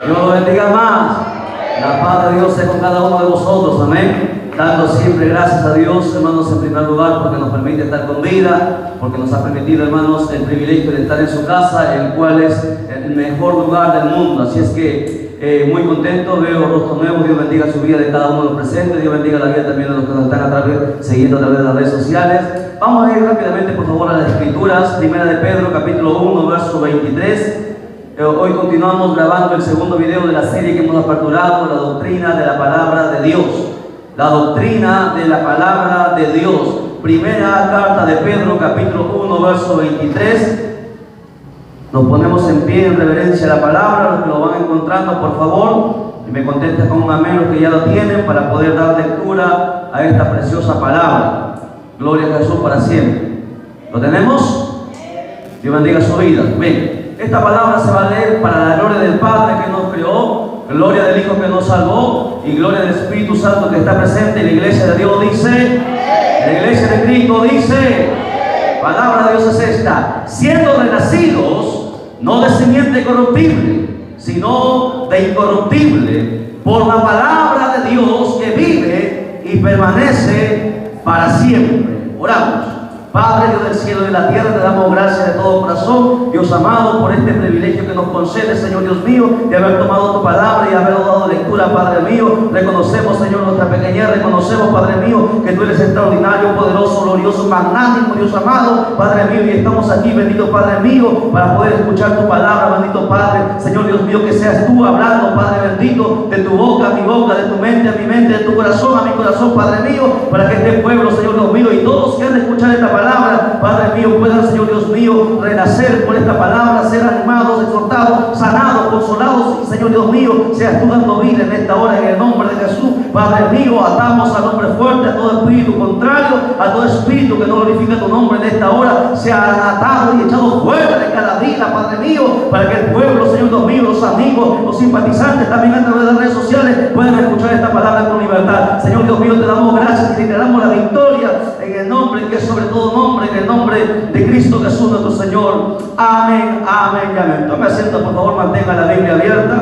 Dios lo bendiga más. La paz de Dios sea con cada uno de vosotros, amén. Dando siempre gracias a Dios, hermanos, en primer lugar, porque nos permite estar con vida, porque nos ha permitido, hermanos, el privilegio de estar en su casa, el cual es el mejor lugar del mundo. Así es que muy contento, veo rostros nuevos. Dios bendiga su vida de cada uno de los presentes. Dios bendiga la vida también de los que nos están siguiendo a través de las redes sociales. Vamos a ir rápidamente, por favor, a las Escrituras. Primera de Pedro, capítulo 1, verso 23. Hoy continuamos grabando el segundo video de la serie que hemos aperturado, la doctrina de la palabra de Dios. La doctrina de la palabra de Dios. Primera carta de Pedro, capítulo 1, verso 23. Nos ponemos en pie en reverencia a la palabra. Los que lo van encontrando, por favor, y me contestan con un amén los que ya lo tienen, para poder dar lectura a esta preciosa palabra. Gloria a Jesús para siempre. ¿Lo tenemos? Dios bendiga su vida. Bien. Esta palabra se va a leer para la gloria del Padre que nos creó, gloria del Hijo que nos salvó y gloria del Espíritu Santo que está presente. La iglesia de Dios dice, la iglesia de Cristo dice, palabra de Dios es esta: siendo renacidos, no de simiente corruptible, sino de incorruptible, por la palabra de Dios que vive y permanece para siempre. Oramos. Padre Dios del cielo y de la tierra, te damos gracias de todo corazón, Dios amado, por este privilegio que nos concede, Señor Dios mío, de haber tomado tu palabra y haber dado lectura, Padre mío. Reconocemos, Señor, nuestra pequeñez, reconocemos, Padre mío, que tú eres extraordinario, poderoso, glorioso, magnánimo, Dios amado, Padre mío, y estamos aquí, bendito Padre mío, para poder escuchar tu palabra, bendito Padre, Señor Dios mío, que seas tú hablando, Padre bendito, de tu boca a mi boca, de tu mente a mi mente, de tu corazón a mi corazón, Padre mío, para que este pueblo, Señor Dios mío, y todos que han de escuchar esta palabra, Padre mío, puedan, Señor Dios mío, renacer por esta palabra, ser animados, exhortados, sanados, consolados, y Señor Dios mío, seas tú dando vida en esta hora, en el nombre de Jesús. Padre mío, atamos al hombre fuerte, a todo espíritu contrario, a todo espíritu que no glorifica tu nombre en esta hora, sea atado y echado fuera de cada vida, Padre mío, para que el pueblo, Señor Dios mío, los amigos, los simpatizantes, también a través de las redes sociales, puedan escuchar esta palabra con libertad. Señor Dios mío, te damos gracias y te damos la victoria en el nombre que es sobre todo nombre, en el nombre de Cristo Jesús nuestro Señor. Amén, amén y amén. Tome asiento, por favor, mantenga la Biblia abierta.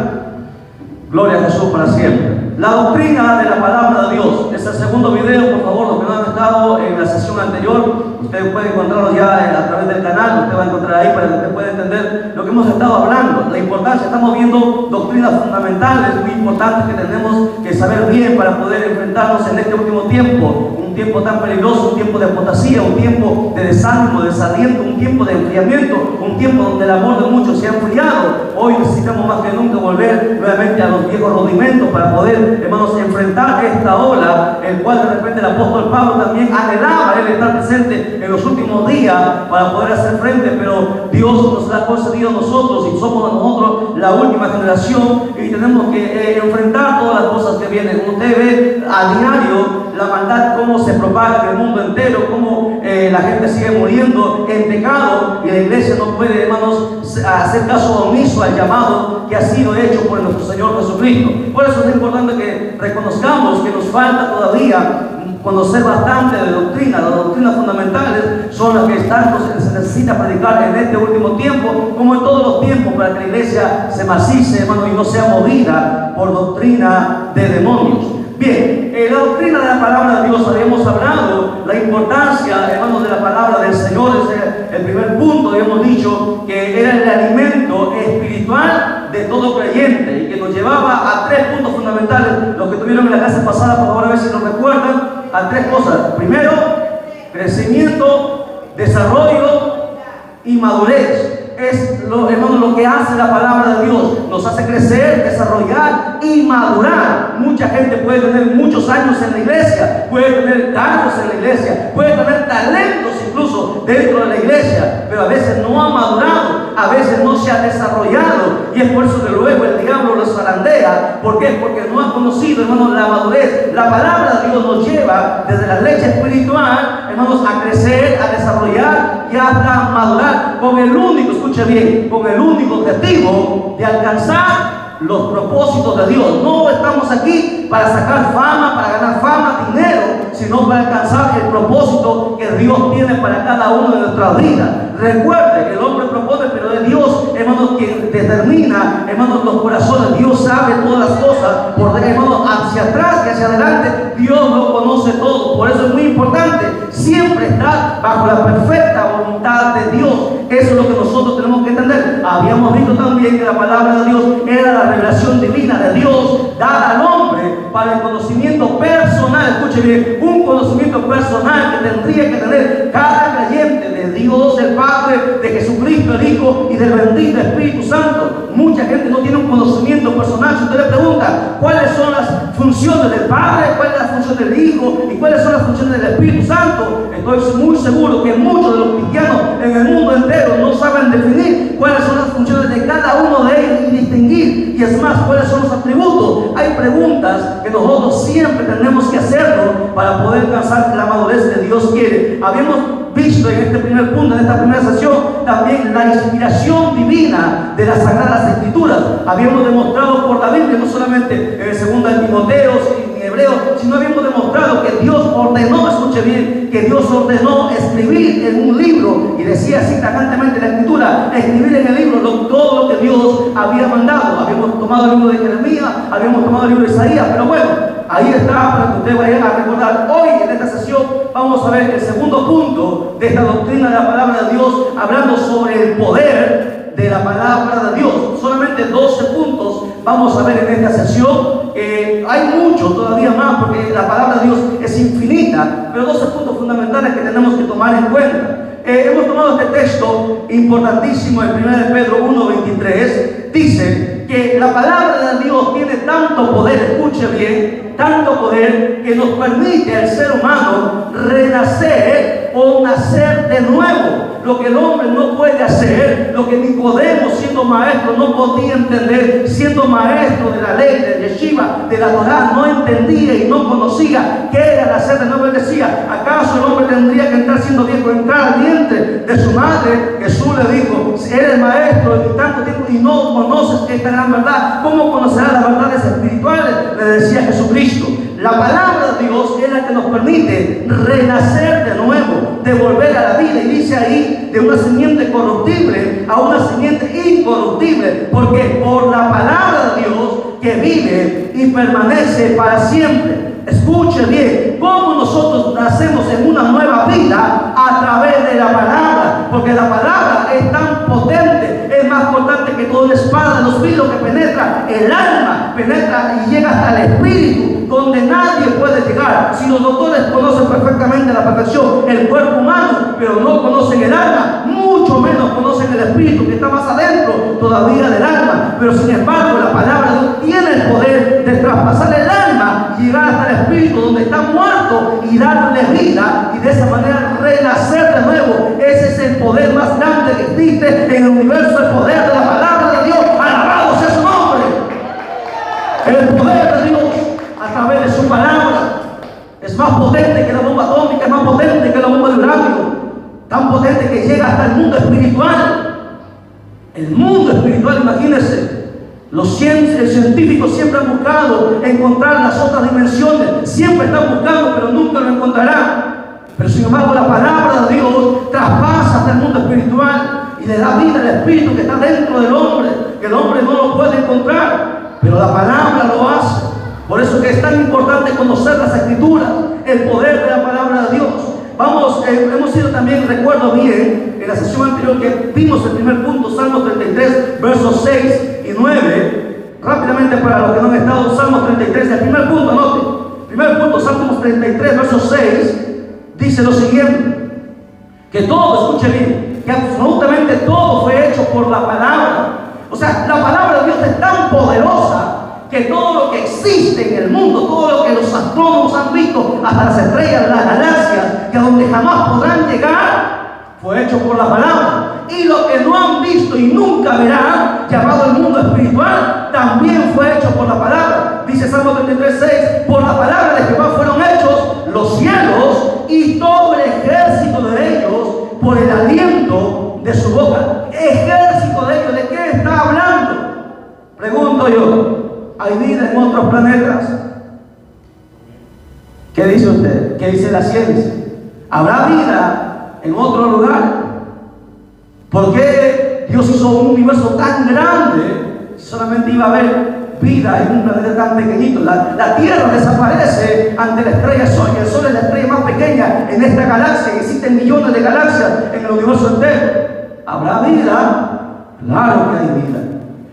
Gloria a Jesús para siempre. La doctrina de la palabra de Dios. Es el segundo video, por favor, los que no han estado en la sesión anterior, usted puede encontrarlo ya a través del canal, usted va a encontrar ahí para que usted pueda entender lo que hemos estado hablando. La importancia, estamos viendo doctrinas fundamentales muy importantes que tenemos que saber bien para poder enfrentarnos en este último tiempo. Un tiempo tan peligroso, un tiempo de apostasía, un tiempo de desánimo, de desaliento, un tiempo de enfriamiento, un tiempo donde el amor de muchos se ha enfriado. Hoy necesitamos más que nunca volver nuevamente a los viejos rudimentos para poder, hermanos, enfrentar esta ola, el cual de repente el apóstol Pablo también anhelaba él estar presente en los últimos días para poder hacer frente, pero Dios nos ha concedido a nosotros y somos nosotros la última generación y tenemos que enfrentar todas las cosas que vienen. Usted ve a diario la maldad, cómo se propaga en el mundo entero, cómo la gente sigue muriendo en pecado y la iglesia no puede, hermanos, hacer caso omiso al llamado que ha sido hecho por nuestro Señor Jesucristo. Por eso es importante que reconozcamos que nos falta todavía conocer bastante de doctrina. Las doctrinas fundamentales son las que tanto se necesita predicar en este último tiempo, como en todos los tiempos, para que la iglesia se macice, hermano, y no sea movida por doctrina de demonios. Bien, la doctrina de la palabra de Dios, habíamos hablado la importancia, hermanos, de la palabra del Señor. Es el primer punto, habíamos dicho que era el alimento espiritual de todo creyente y que nos llevaba a tres puntos fundamentales. Los que tuvieron en la clase pasada, por favor, a ver si nos recuerdan, a tres cosas. Primero, crecimiento, desarrollo y madurez. Es hermano, lo que hace la palabra de Dios. Nos hace crecer, desarrollar y madurar. Mucha gente puede tener muchos años en la iglesia, puede tener cargos en la iglesia, puede tener talentos incluso dentro de la iglesia, pero a veces no ha madurado, a veces no se ha desarrollado, y es por eso que luego el diablo los zarandea. ¿Por qué? Porque no ha conocido, hermanos, la madurez. La palabra de Dios nos lleva desde la leche espiritual, hermanos, a crecer, a desarrollar y hasta madurar, con el único, escuche bien, con el único objetivo de alcanzar los propósitos de Dios. No estamos aquí para sacar fama, para ganar fama, dinero, sino para alcanzar el propósito que Dios tiene para cada uno de nuestras vidas. Recuerde que el hombre propone, pero es Dios, hermanos, quien determina, hermanos, los corazones. Dios siempre estar bajo la perfecta voluntad de Dios. Eso es lo que nosotros tenemos que entender. Habíamos visto también que la palabra de Dios era la revelación divina de Dios dada al hombre para el conocimiento personal. Escuche bien, un conocimiento personal que tendría que tener cada creyente de Dios el Padre, de Jesucristo el Hijo y del bendito Espíritu Santo. Mucha gente no tiene un conocimiento personal. Si usted le pregunta cuáles son las funciones del Padre, cuál es la función del Hijo y cuáles son las funciones del Espíritu Santo, estoy muy seguro que muchos de los cristianos en el mundo entero no saben definir cuáles son las funciones de cada uno de ellos y distinguir, y es más, cuáles son los atributos. Hay preguntas que nosotros siempre tenemos que hacerlo para poder alcanzar la madurez que Dios quiere. Habíamos visto en este primer punto, en esta primera sesión, también la inspiración divina de las Sagradas Escrituras. Habíamos demostrado por la Biblia, no solamente en el segundo de Timoteo ni Hebreo, sino habíamos demostrado que Dios ordenó, escuche bien, que Dios ordenó escribir en un libro, y decía así tajantemente la Escritura, escribir en el libro todo lo que Dios había mandado. Habíamos tomado el libro de Jeremías, habíamos tomado el libro de Isaías, pero bueno, ahí está para que ustedes vayan a recordar. Hoy en esta sesión vamos a ver el segundo punto de esta doctrina de la palabra de Dios, hablando sobre el poder de la palabra de Dios. Solamente 12 puntos vamos a ver en esta sesión. Hay mucho todavía más porque la palabra de Dios es infinita, pero 12 puntos fundamentales que tenemos que tomar en cuenta. Hemos tomado este texto importantísimo en 1 Pedro 1:23. Dice que la palabra de Dios tiene tanto poder, escuche bien, tanto poder que nos permite al ser humano renacer o nacer de nuevo. Lo que el hombre no puede hacer, lo que Nicodemo, siendo maestro, no podía entender, siendo maestro de la ley, de Yeshiva, de la Torá, no entendía y no conocía qué era nacer de nuevo. Él decía, ¿acaso el hombre tendría que entrar siendo viejo, entrar al vientre de su madre? Jesús le dijo, si eres maestro de tanto tiempo y no conoces esta gran verdad, ¿cómo conocerás las verdades espirituales? Le decía Jesucristo. La palabra de Dios es la que nos permite renacer de nuevo, de volver a la vida. Y dice ahí, de una simiente corruptible a una simiente incorruptible, porque por la palabra de Dios que vive y permanece para siempre. Escuche bien, cómo nosotros nacemos en una nueva vida a través de la palabra, porque la palabra es tan potente, es más potente que toda la espada de los filos que penetra el alma, penetra y llega hasta el espíritu, donde nadie puede llegar. Si los doctores conocen perfectamente la perfección, el cuerpo humano, pero no conocen el alma, mucho menos conocen el espíritu que está más adentro todavía del alma. Pero sin embargo, la palabra de Dios tiene el poder de traspasar el alma y llegar hasta el espíritu donde está muerto y darle vida, y de esa manera renacer de nuevo. Ese es el poder más grande que existe en el universo, el poder de la palabra de Dios. Alabado sea su nombre. El poder de Dios a través de su palabra es más potente que la bomba atómica, es más potente que la bomba de uranio, tan potente que llega hasta el mundo espiritual. El mundo espiritual, imagínense, los científicos siempre han buscado encontrar las otras dimensiones, siempre están buscando, pero nunca lo encontrarán. Pero sin embargo, la palabra de Dios traspasa hasta el mundo espiritual y le da vida al espíritu que está dentro del hombre, que el hombre no lo puede encontrar, pero la palabra lo hace. Por eso que es tan importante conocer las Escrituras, el poder de la palabra de Dios. Hemos ido también, recuerdo bien, en la sesión anterior que vimos el primer punto, Salmo 33, versos 6 y 9. Rápidamente para los que no han estado, Salmo 33, el primer punto, anote. Primer punto, Salmo 33, versos 6, dice lo siguiente, que todo, escuche bien, que absolutamente todo fue hecho por la palabra. O sea, la palabra de Dios es tan poderosa que todo lo que existe en el mundo, todo lo que los astrónomos han visto, hasta las estrellas, las galaxias, que a donde jamás podrán llegar, fue hecho por la palabra. Y lo que no han visto y nunca verán, llamado el mundo espiritual, también fue hecho por la palabra. Dice Salmo 33:6, por la palabra de Jehová fueron hechos los cielos y todo el ejército de ellos por el aliento de su boca. Ejército de ellos, ¿de qué está hablando? Pregunto yo. ¿Hay vida en otros planetas? ¿Qué dice usted? ¿Qué dice la ciencia? ¿Habrá vida en otro lugar? ¿Por qué Dios hizo un universo tan grande si solamente iba a haber vida en un planeta tan pequeñito. La Tierra desaparece ante la estrella Sol, y el Sol es la estrella más pequeña en esta galaxia. Existen millones de galaxias en el universo entero. ¿Habrá vida? Claro que hay vida.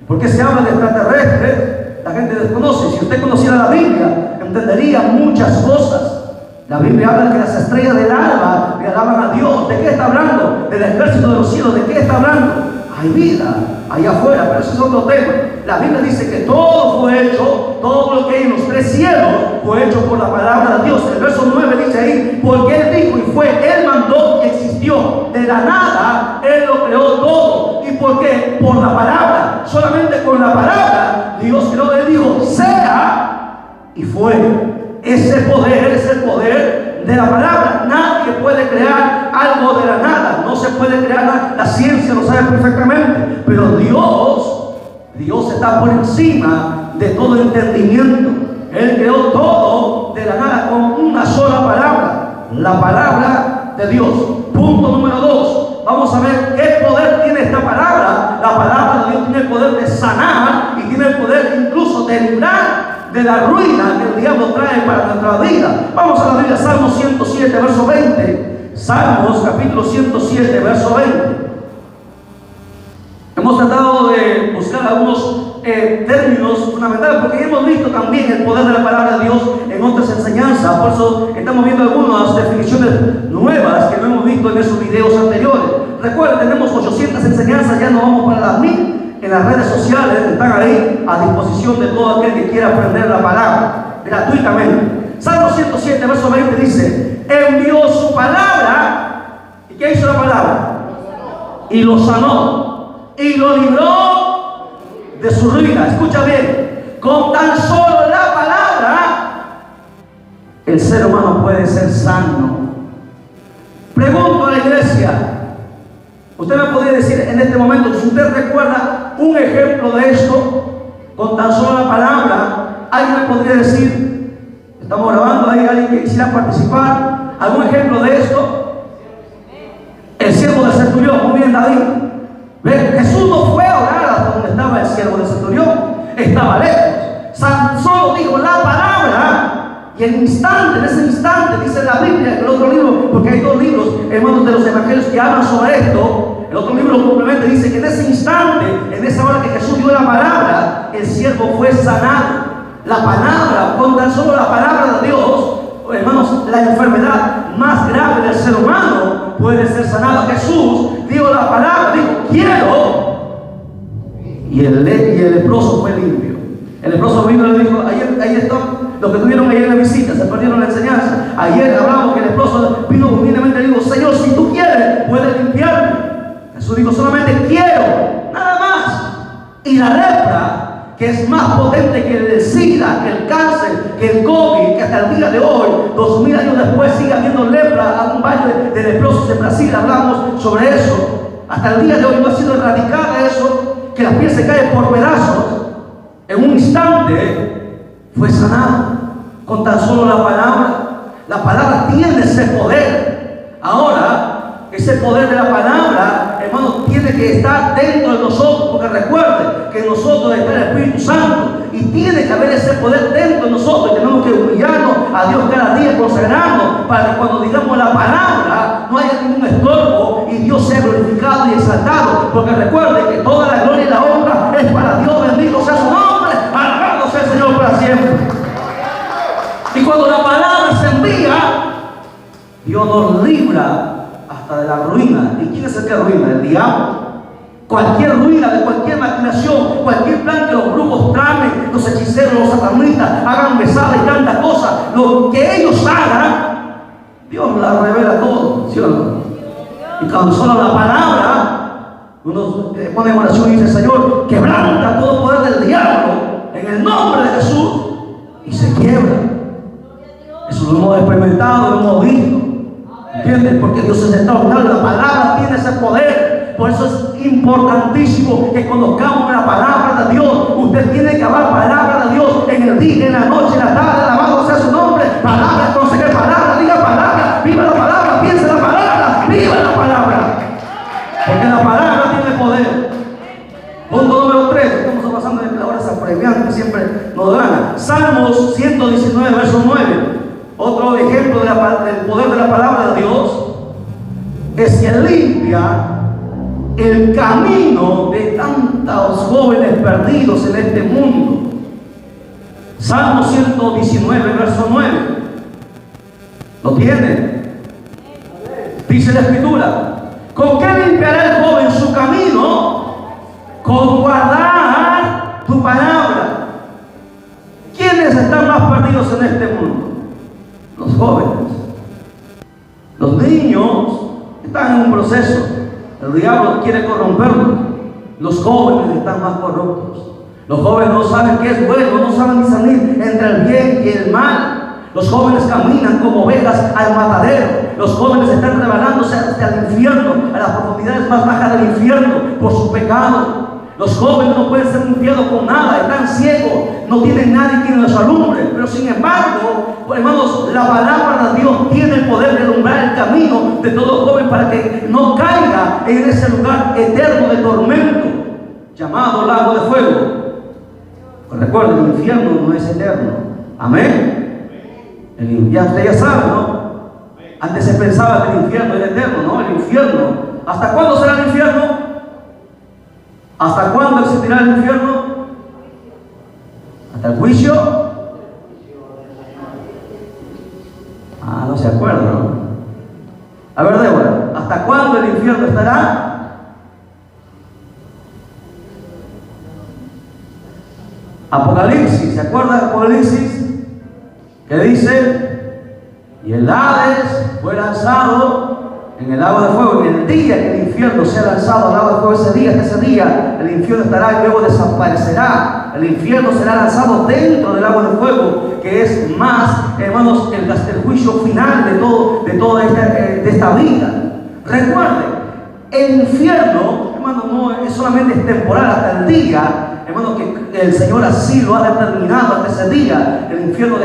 Porque se habla de extraterrestres, la gente desconoce. Si usted conociera la Biblia, entendería muchas cosas. La Biblia habla de que las estrellas del alba le alaban a Dios. ¿De qué está hablando? Del ejército de los cielos. ¿De qué está hablando? Hay vida allá afuera, pero eso es otro tema. La Biblia dice que todo fue hecho, todo lo que hay en los tres cielos fue hecho por la palabra de Dios. El verso 9 dice ahí, porque Él dijo y fue, Él mandó y existió. De la nada, Él lo creó todo. ¿Y por qué? Por la palabra. Solamente con la palabra, Dios creó. Él dijo, sea, y fue. Ese poder es el poder de la palabra. Nadie puede crear algo de la nada. No se puede crear nada. La ciencia lo sabe perfectamente. Pero Dios está por encima de todo entendimiento. Él creó todo de la nada con una sola palabra. La palabra de Dios. Punto número 2. Vamos a ver qué poder tiene esta palabra. La palabra de Dios tiene el poder de sanar y tiene el poder incluso de librar de la ruina que el diablo trae para nuestra vida. Vamos a la Biblia, Salmos 107, verso 20. Salmos, capítulo 107, verso 20. Hemos tratado de buscar algunos términos fundamentales, porque hemos visto también el poder de la palabra de Dios en otras enseñanzas. Por eso estamos viendo algunas definiciones nuevas que no hemos visto en esos videos anteriores. Recuerden, tenemos 800 enseñanzas, ya no vamos para las 1000. En las redes sociales están ahí a disposición de todo aquel que quiera aprender la palabra gratuitamente. Salmo 107, verso 20 dice, envió su palabra. ¿Y qué hizo la palabra? Y lo sanó y lo libró de su ruina. Escucha bien, con tan solo la palabra el ser humano puede ser sano. Pregunto a la iglesia, usted me podría decir en este momento, si usted recuerda un ejemplo de esto, con tan solo la palabra, alguien me podría decir, estamos grabando, hay alguien que quisiera participar, algún ejemplo de esto. El siervo del centurión, muy bien David. ¿Ve? Jesús no fue a orar hasta donde estaba el siervo del centurión, estaba lejos. Solo dijo la palabra y en ese instante, dice la Biblia, en el otro libro, porque hay 2 libros, hermanos, de los evangelios que hablan sobre esto. El otro libro complementa, dice que en ese instante, en esa hora que Jesús dio la palabra, el siervo fue sanado. La palabra, con tan solo la palabra de Dios, hermanos, la enfermedad más grave del ser humano puede ser sanada. Jesús dio la palabra, dijo, quiero, y el leproso fue limpio. El leproso vino y le dijo, ahí están los que tuvieron ayer la visita, se perdieron la enseñanza. Ayer hablamos que el leproso vino humildemente y dijo, Señor, si tú quieres, puedes limpiarme. Jesús dijo, solamente quiero, nada más. Y la lepra, que es más potente que el SIDA, que el cáncer, que el COVID, que hasta el día de hoy, 2000 años después, sigue habiendo lepra. A un valle de leprosos en Brasil hablamos sobre eso. Hasta el día de hoy no ha sido erradicada eso, que la piel se cae por pedazos. En un instante fue sanado con tan solo la palabra. La palabra tiene ese poder. Ahora, ese poder de la palabra, hermano, tiene que estar dentro de nosotros, porque recuerde que en nosotros está el Espíritu Santo y tiene que haber ese poder dentro de nosotros. Y tenemos que humillarnos a Dios cada día, consagrarnos, para que cuando digamos la palabra no haya ningún estorbo y Dios sea glorificado y exaltado. Porque recuerde que toda la gloria y la honra es para Dios. Bendito sea su nombre, alabado sea el Señor para siempre. Y cuando la palabra se envía, Dios nos libra hasta de la ruina. ¿Y quién es el que ruina? El diablo. Cualquier ruina, de cualquier maquinación, cualquier plan que los brujos tramen, los hechiceros, los satanistas hagan besadas y tantas cosas, lo que ellos hagan, Dios la revela todo, ¿sí o no? Y cuando solo la palabra, uno pone en oración y dice, Señor, quebranta todo poder del diablo en el nombre de Jesús, y se quiebra. Eso lo hemos experimentado, lo hemos visto. ¿Entiendes? Porque Dios es extraordinario. La palabra tiene ese poder. Por eso es importantísimo que conozcamos la palabra de Dios. Usted tiene que hablar palabra de Dios en el día, en la noche, en la tarde. Alabado sea su nombre. Palabra, conseguir palabra, diga palabra, viva la palabra, piensa la palabra, viva la palabra. Porque la palabra tiene poder. Punto número 3. Estamos pasando en la hora apremiante siempre nos da gana. Salmos 119, verso 9. Otro ejemplo del poder de la palabra de Dios es que limpia el camino de tantos jóvenes perdidos en este mundo. Salmo 119, verso 9. ¿Lo tiene? Dice la Escritura: ¿con qué limpiará el joven su camino? Con guardar tu palabra. ¿Quiénes están más perdidos en este mundo? Los jóvenes. Los niños están en un proceso. El diablo quiere corromperlos. Los jóvenes están más corruptos. Los jóvenes no saben qué es bueno, no saben discernir entre el bien y el mal. Los jóvenes caminan como ovejas al matadero. Los jóvenes están rebalándose hasta el infierno, a las profundidades más bajas del infierno, por su pecado. Los jóvenes no pueden ser limpiados con nada, están ciegos, no tienen nadie quien los alumbre. Pero sin embargo, hermanos, la palabra de Dios tiene el poder de alumbrar el camino de todo joven para que no caiga en ese lugar eterno de tormento llamado lago de fuego. Pues recuerden, el infierno no es eterno. Amén. Ya usted ya sabe, ¿no? Antes se pensaba que el infierno era eterno, ¿no? El infierno. ¿Hasta cuándo será el infierno? ¿Hasta cuándo existirá el infierno? ¿Hasta el juicio? No se acuerda, ¿no? A ver, Débora, ¿hasta cuándo el infierno estará? Apocalipsis, ¿se acuerda de Apocalipsis? Que dice: y el Hades fue lanzado en el lago de fuego. En el día que el infierno sea lanzado al lago de fuego, ese día el infierno estará y luego desaparecerá. El infierno será lanzado dentro del lago de fuego, que es más, hermanos, el juicio final de esta vida. Recuerden, el infierno, hermano, no es solamente temporal hasta el día, hermano, que el Señor así lo ha determinado hasta ese día. El infierno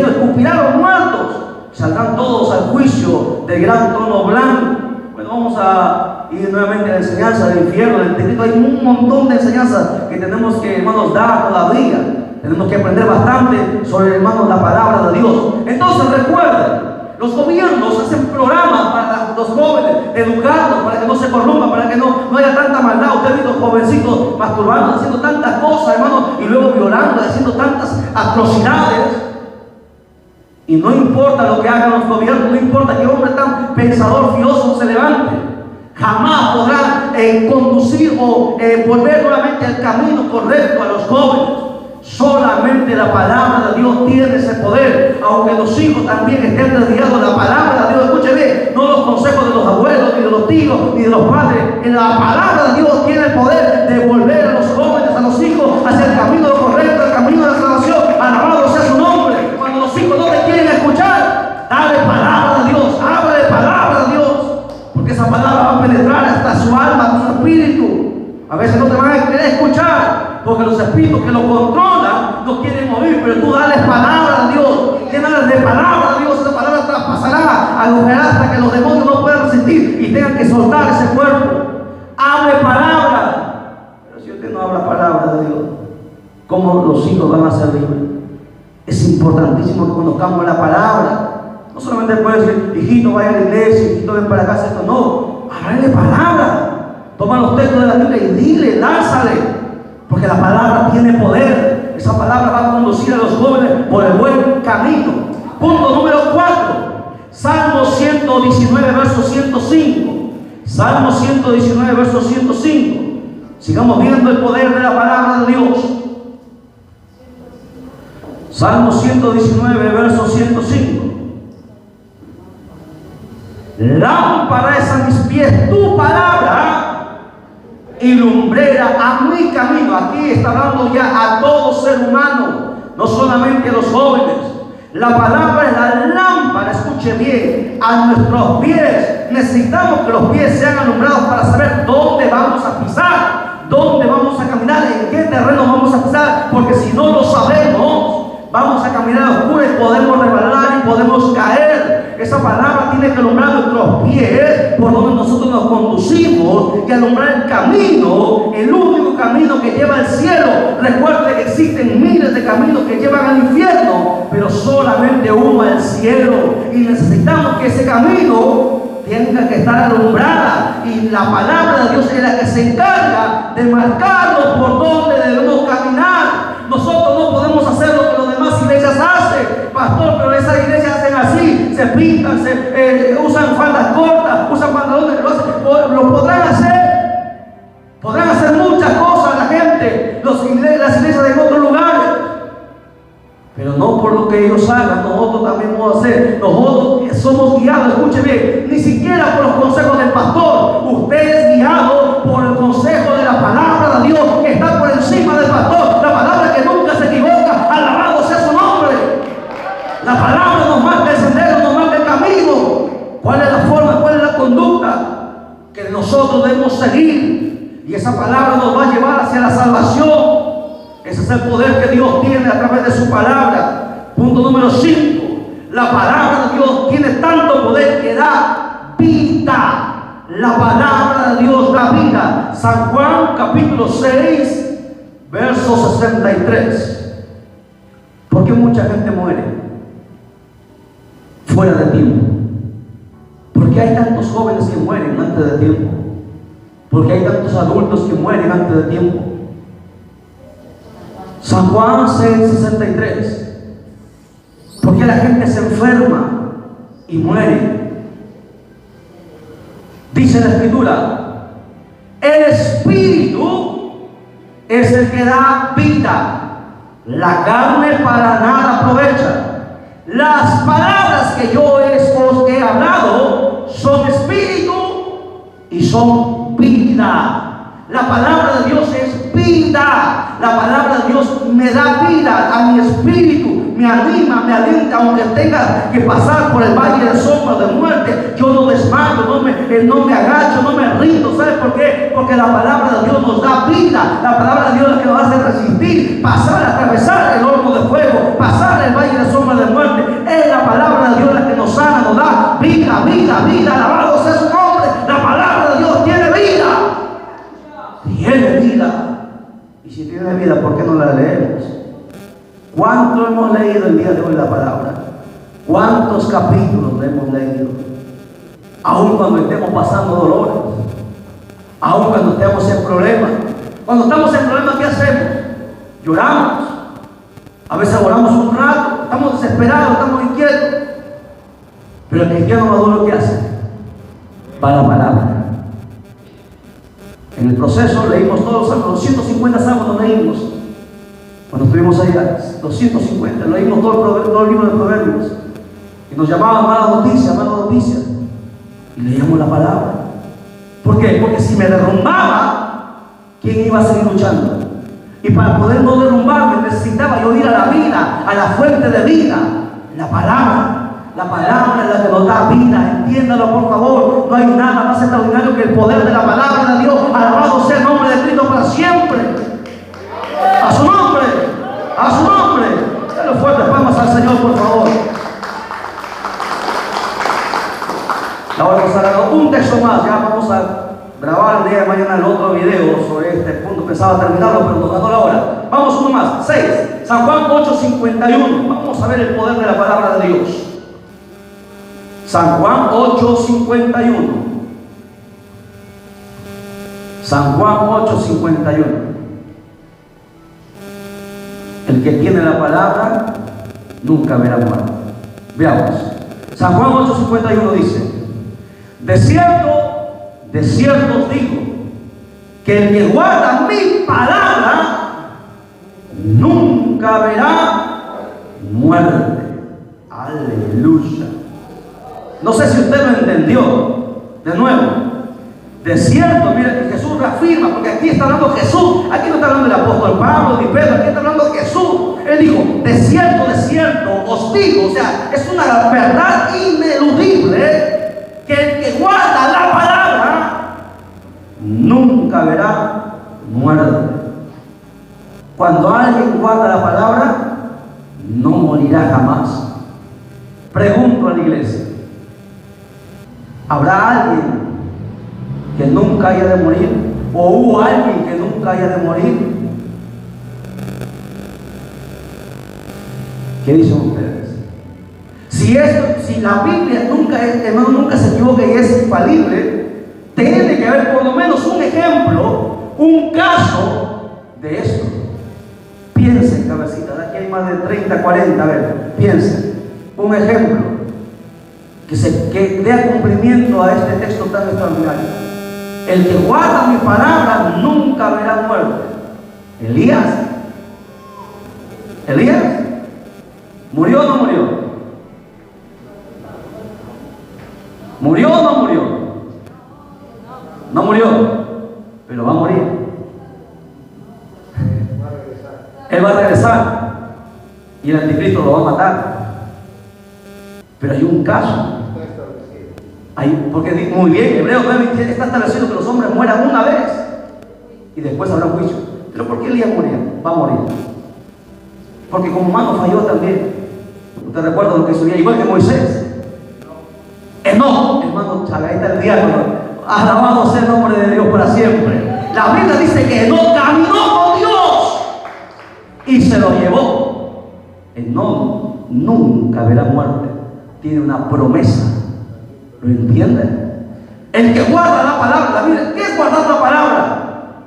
escupirá a los muertos. Saldrán todos al juicio del gran trono blanco. Bueno, vamos a ir nuevamente a la enseñanza del infierno, del decreto. Hay un montón de enseñanzas que tenemos que, hermanos, dar todavía. Tenemos que aprender bastante sobre, hermanos, la palabra de Dios. Entonces recuerden, los gobiernos hacen programas para los jóvenes, educarlos para que no se corrompan, para que no haya tanta maldad. Usted ha visto jovencitos masturbando, haciendo tantas cosas, hermanos, y luego violando, haciendo tantas atrocidades. Y no importa lo que hagan los gobiernos, no importa qué hombre tan pensador, fioso se levante, jamás podrán conducir o volver nuevamente al camino correcto a los jóvenes. Solamente la palabra de Dios tiene ese poder. Aunque los hijos también estén desviados, la palabra de Dios, escuche bien, no los consejos de los abuelos, ni de los tíos, ni de los padres. La palabra de Dios tiene el poder de volver a los jóvenes, a los hijos, hacia el camino correcto, el camino de la salvación. Alabado sea su nombre. Cuando los hijos no te quieren escuchar, dale palabra de Dios, háblale palabra de Dios, porque esa palabra va a penetrar hasta su alma, hasta su espíritu. A veces no te van a querer escuchar, porque los espíritus que lo controlan no quieren oír, pero tú dales palabra de Dios, llénales de palabra de Dios. Esa palabra traspasará, agujerá hasta que los demonios no puedan resistir y tengan que soltar ese cuerpo. Hable palabra. Pero si usted no habla palabra de Dios, ¿cómo los hijos van a ser libres? Es importantísimo que conozcamos la palabra. No solamente puede decir, hijito, vaya a la iglesia, hijito, ven para casa, esto no. Háblale palabra. Toma los textos de la Biblia y dile, lánzale, porque la palabra tiene poder. Esa palabra va a conducir a los jóvenes por el buen camino. Punto número 4. Salmo 119, verso 105. Salmo 119, verso 105. Sigamos viendo el poder de la palabra de Dios. Salmo 119, verso 105. Lámpara es a mis pies tu palabra y lumbrera a mi camino. Aquí está hablando ya a todo ser humano, no solamente a los jóvenes. La palabra es la lámpara, escuche bien, a nuestros pies. Necesitamos que los pies sean alumbrados para saber dónde vamos a pisar, dónde vamos a caminar, en qué terreno vamos a pisar, porque si no lo sabemos, vamos a caminar a oscuras y podemos rebalar y podemos caer. Esa palabra tiene que alumbrar nuestros pies por donde nosotros nos conducimos y alumbrar el camino, el único camino que lleva al cielo. Recuerde que existen miles de caminos que llevan al infierno, pero solamente uno al cielo, y necesitamos que ese camino tenga que estar alumbrada, y la palabra de Dios es la que se encarga de marcarnos por donde debemos caminar. Nosotros no podemos hacer lo que las demás iglesias hacen, pastor, pero esas iglesias hacen así, se pintan, usan faldas cortas, usan pantalones, lo podrán hacer muchas cosas la gente, las iglesias de otros lugares, pero no por lo que ellos hagan, nosotros también podemos hacer. Nosotros somos guiados, escuche bien, ni siquiera por los consejos del pastor. Usted es guiado por el consejo de la palabra de Dios, que está por encima del pastor, la palabra que nunca se equivoca. Alabado sea su nombre. La palabra nos marca el sendero, nos marca el camino. ¿Cuál es la forma, cuál es la conducta que nosotros debemos seguir? Y esa palabra nos va a llevar hacia la salvación. Ese es el poder que Dios tiene a través de su palabra. Punto número 5. La palabra de Dios tiene tanto poder que da vida. La palabra de Dios da vida. San Juan capítulo 6, verso 63. ¿Por qué mucha gente muere fuera de tiempo? ¿Por qué hay tantos jóvenes que mueren antes de tiempo? ¿Por qué hay tantos adultos que mueren antes de tiempo? San Juan 6:63. Porque la gente se enferma y muere. Dice la Escritura: el Espíritu es el que da vida, la carne para nada aprovecha. Las palabras que yo os he hablado son espíritu y son vida. La palabra de Dios es vida. La palabra de Dios me da vida a mi espíritu, me anima, me alienta, aunque tenga que pasar por el valle de sombra de muerte. Yo no desmayo, no me agacho, no me rindo. ¿Sabe por qué? Porque la palabra de Dios nos da vida. La palabra de Dios es la que nos hace resistir, pasar, atravesar el horno de fuego, pasar el valle de sombra de muerte. Es la palabra de Dios la que nos sana, nos da vida, vida, vida. Alabado sea su nombre. La palabra de Dios tiene vida. Tiene vida. Y si tiene vida, ¿por qué no la leemos? ¿Cuánto hemos leído el día de hoy la palabra? ¿Cuántos capítulos hemos leído? Aún cuando estemos pasando dolores, aún cuando estemos en problemas. Cuando estamos en problemas, ¿qué hacemos? Lloramos. A veces oramos un rato, estamos desesperados, estamos inquietos. Pero el cristiano maduro, ¿qué hace? Va a la palabra. En el proceso leímos todos los salmos, 250 salmos nos leímos. Cuando estuvimos allá, 250, leímos todo el libro de Proverbios. Y nos llamaban mala noticia. Y leíamos la palabra. ¿Por qué? Porque si me derrumbaba, ¿quién iba a seguir luchando? Y para poder no derrumbarme, necesitaba yo ir a la vida, a la fuente de vida, la palabra. La palabra es la que nos da vida. Entiéndalo, por favor. No hay nada más extraordinario que el poder de la palabra de Dios. Alabado sea el nombre de Cristo para siempre. A su nombre. A su nombre. Denle fuertes palmas al Señor, por favor. Ahora vamos a dar un texto más. Ya vamos a grabar el día de mañana el otro video sobre este punto. Pensaba terminarlo, pero nos ganó la hora. Vamos uno más. 6. San Juan 8:51. Vamos a ver el poder de la palabra de Dios. San Juan 8:51. San Juan 8:51. El que tiene la palabra nunca verá muerte. Veamos. San Juan 8:51 dice: de cierto os digo, que el que guarda mi palabra nunca verá muerte. Aleluya. No sé si usted lo entendió. De nuevo, de cierto, mire, Jesús reafirma, porque aquí está hablando Jesús, aquí no está hablando el apóstol Pablo ni Pedro, aquí está hablando Jesús. Él dijo: de cierto os digo, o sea, es una verdad ineludible, que el que guarda la palabra nunca verá muerte. Cuando alguien guarda la palabra, no morirá jamás. Pregunto a la iglesia, ¿habrá alguien que nunca haya de morir? ¿O hubo alguien que nunca haya de morir? ¿Qué dicen ustedes? Si la Biblia hermano, nunca se equivoca y es infalible, tiene que haber por lo menos un ejemplo, un caso de esto. Piensen, cabecita, aquí hay más de 30, 40, a ver, piensen, un ejemplo que dé cumplimiento a este texto tan extraordinario. El que guarda mi palabra nunca verá muerte. Elías, ¿murió o no murió? ¿Murió o no murió? No murió, pero va a morir. Él va a regresar y el anticristo lo va a matar. Pero hay un caso. Porque muy bien, Hebreos 9 está establecido que los hombres mueran una vez y después habrá un juicio. Pero ¿por qué Elías moría? Va a morir. Porque como humano falló también. ¿Usted recuerda lo que subía? Igual que Moisés. Enoc, hermano, ahí está el diálogo. Alabado sea el nombre de Dios para siempre. La Biblia dice que Enoc caminó con Dios y se lo llevó. Enoc nunca verá muerte. Tiene una promesa. ¿Lo entienden? El que guarda la palabra, la Biblia, ¿qué es guardar la palabra?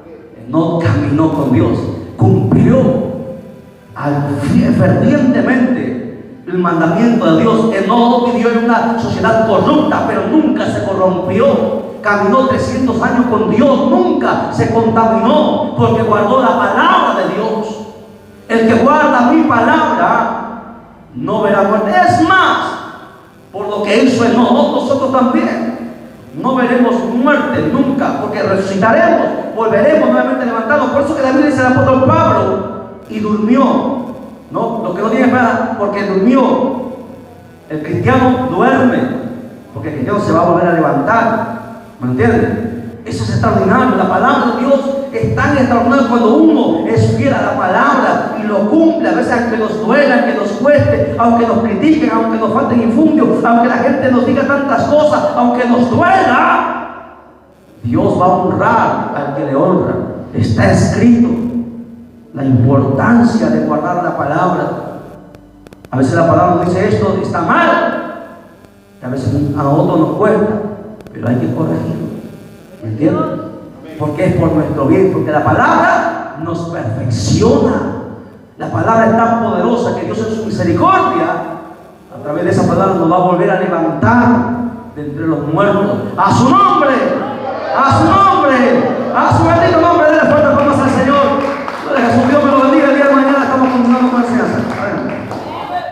Enoc caminó con Dios, cumplió fervientemente el mandamiento de Dios. Enoc vivió en una sociedad corrupta, pero nunca se corrompió. Caminó 300 años con Dios, nunca se contaminó, porque guardó la palabra de Dios. El que guarda mi palabra no verá muerte. Es más, por lo que hizo Enoc, nosotros también no veremos muerte nunca, porque resucitaremos, volveremos nuevamente levantados. Por eso que la Biblia dice el apóstol Pablo, y durmió, ¿no? Lo que no tiene nada, porque durmió. El cristiano duerme, porque el cristiano se va a volver a levantar. ¿Me entienden? Eso es extraordinario. La palabra de Dios es tan extraordinaria cuando uno es fiel a la palabra y lo cumple. A veces aunque nos duela, aunque nos cueste, aunque nos critiquen, aunque nos falten infundios, aunque la gente nos diga tantas cosas, aunque nos duela, Dios va a honrar al que le honra. Está escrito la importancia de guardar la palabra. A veces la palabra nos dice esto está mal, y a veces a nosotros nos cuesta, pero hay que corregirlo. ¿Me entienden? Porque es por nuestro bien, porque la palabra nos perfecciona. La palabra es tan poderosa que Dios en su misericordia, a través de esa palabra, nos va a volver a levantar de entre los muertos. A su nombre, a su nombre, a su bendito nombre, de la fuerte palmas al Señor. Jesús, Dios me lo bendiga.